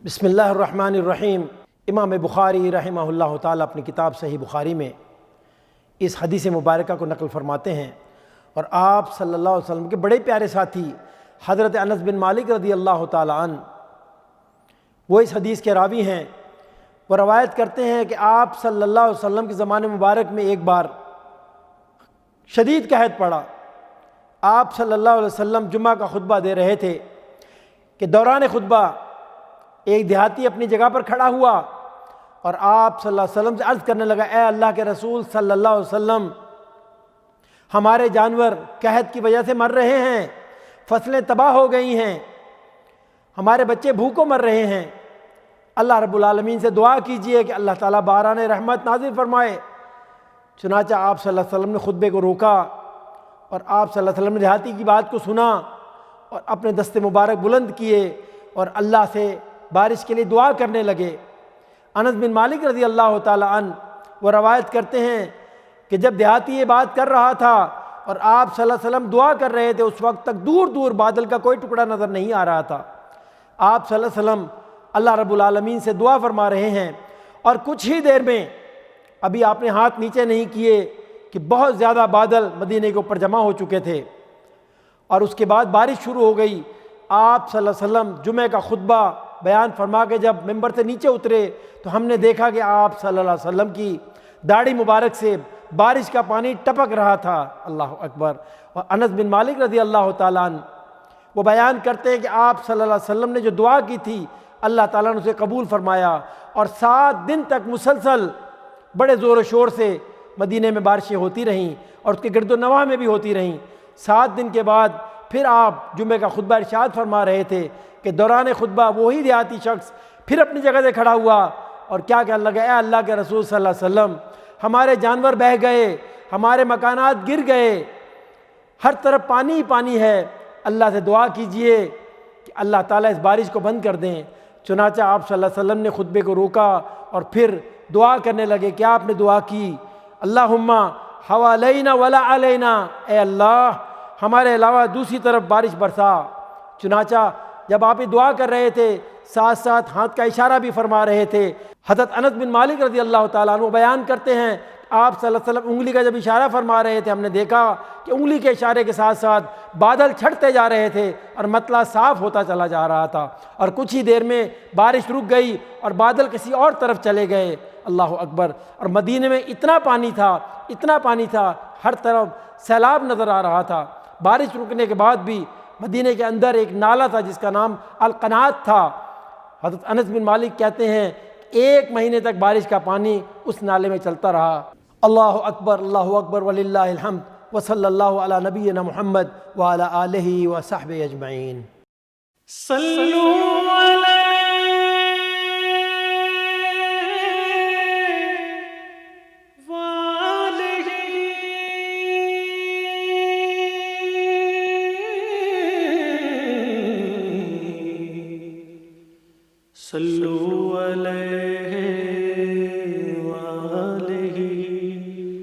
بسم اللہ الرحمن الرحیم۔ امام بخاری رحمہ اللہ تعالیٰ اپنی کتاب صحیح بخاری میں اس حدیث مبارکہ کو نقل فرماتے ہیں، اور آپ صلی اللہ علیہ وسلم کے بڑے پیارے ساتھی حضرت انس بن مالک رضی اللہ تعالیٰ عنہ وہ اس حدیث کے راوی ہیں۔ وہ روایت کرتے ہیں کہ آپ صلی اللہ علیہ وسلم کے زمانے مبارک میں ایک بار شدید قحط پڑا۔ آپ صلی اللہ علیہ وسلم جمعہ کا خطبہ دے رہے تھے کہ دوران خطبہ ایک دیہاتی اپنی جگہ پر کھڑا ہوا اور آپ صلی اللہ علیہ وسلم سے عرض کرنے لگا، اے اللہ کے رسول صلی اللہ علیہ وسلم، ہمارے جانور قحط کی وجہ سے مر رہے ہیں، فصلیں تباہ ہو گئی ہیں، ہمارے بچے بھوکوں مر رہے ہیں، اللہ رب العالمین سے دعا کیجئے کہ اللہ تعالیٰ باران رحمت نازل فرمائے۔ چنانچہ آپ صلی اللہ علیہ وسلم نے خطبے کو روکا اور آپ صلی اللہ علیہ وسلم نے دیہاتی کی بات کو سنا اور اپنے دست مبارک بلند کیے اور اللہ سے بارش کے لیے دعا کرنے لگے۔ انس بن مالک رضی اللہ تعالیٰ عنہ وہ روایت کرتے ہیں کہ جب دیہاتی یہ بات کر رہا تھا اور آپ صلی اللہ علیہ وسلم دعا کر رہے تھے، اس وقت تک دور دور بادل کا کوئی ٹکڑا نظر نہیں آ رہا تھا۔ آپ صلی اللہ علیہ وسلم اللہ رب العالمین سے دعا فرما رہے ہیں اور کچھ ہی دیر میں، ابھی آپ نے ہاتھ نیچے نہیں کیے کہ بہت زیادہ بادل مدینے کے اوپر جمع ہو چکے تھے اور اس کے بعد بارش شروع ہو گئی۔ آپ صلی اللہ علیہ وسلم جمعہ کا خطبہ بیان فرما کے جب ممبر سے نیچے اترے تو ہم نے دیکھا کہ آپ صلی اللہ علیہ وسلم کی داڑھی مبارک سے بارش کا پانی ٹپک رہا تھا۔ اللہ اکبر۔ اور انس بن مالک رضی اللہ تعالیٰ عنہ وہ بیان کرتے ہیں کہ آپ صلی اللہ علیہ وسلم نے جو دعا کی تھی اللہ تعالیٰ نے اسے قبول فرمایا، اور 7 دن تک مسلسل بڑے زور و شور سے مدینے میں بارشیں ہوتی رہیں اور اس کے گرد و نواح میں بھی ہوتی رہیں۔ 7 دن کے بعد پھر آپ جمعہ کا خطبہ ارشاد فرما رہے تھے کہ دوران خطبہ وہی دیہاتی شخص پھر اپنی جگہ سے کھڑا ہوا اور کیا کہنے لگا، اے اللہ کے رسول صلی اللہ علیہ وسلم، ہمارے جانور بہہ گئے، ہمارے مکانات گر گئے، ہر طرف پانی ہی پانی ہے، اللہ سے دعا کیجئے کہ اللہ تعالیٰ اس بارش کو بند کر دیں۔ چنانچہ آپ صلی اللہ علیہ وسلم نے خطبے کو روکا اور پھر دعا کرنے لگے۔ کیا آپ نے دعا کی؟ اللہم حوالینا ولا علینا، اے اللہ ہمارے علاوہ دوسری طرف بارش برسا۔ چنانچہ جب آپ یہ دعا کر رہے تھے ساتھ ساتھ ہاتھ کا اشارہ بھی فرما رہے تھے۔ حضرت انس بن مالک رضی اللہ تعالیٰ عنہ بیان کرتے ہیں آپ صلی اللہ علیہ وسلم انگلی کا جب اشارہ فرما رہے تھے، ہم نے دیکھا کہ انگلی کے اشارے کے ساتھ ساتھ بادل چھٹتے جا رہے تھے اور مطلع صاف ہوتا چلا جا رہا تھا، اور کچھ ہی دیر میں بارش رک گئی اور بادل کسی اور طرف چلے گئے۔ اللہ اکبر۔ اور مدینے میں اتنا پانی تھا، ہر طرف سیلاب نظر آ رہا تھا۔ بارش رکنے کے بعد بھی مدینے کے اندر ایک نالہ تھا جس کا نام القنات تھا۔ حضرت انس بن مالک کہتے ہیں 1 مہینے تک بارش کا پانی اس نالے میں چلتا رہا۔ اللہ اکبر وللہ الحمد، وصلی اللہ علی نبینا محمد وعلی آلہ وصحبہ اجمعین۔ صلوا علی صلوا علیہ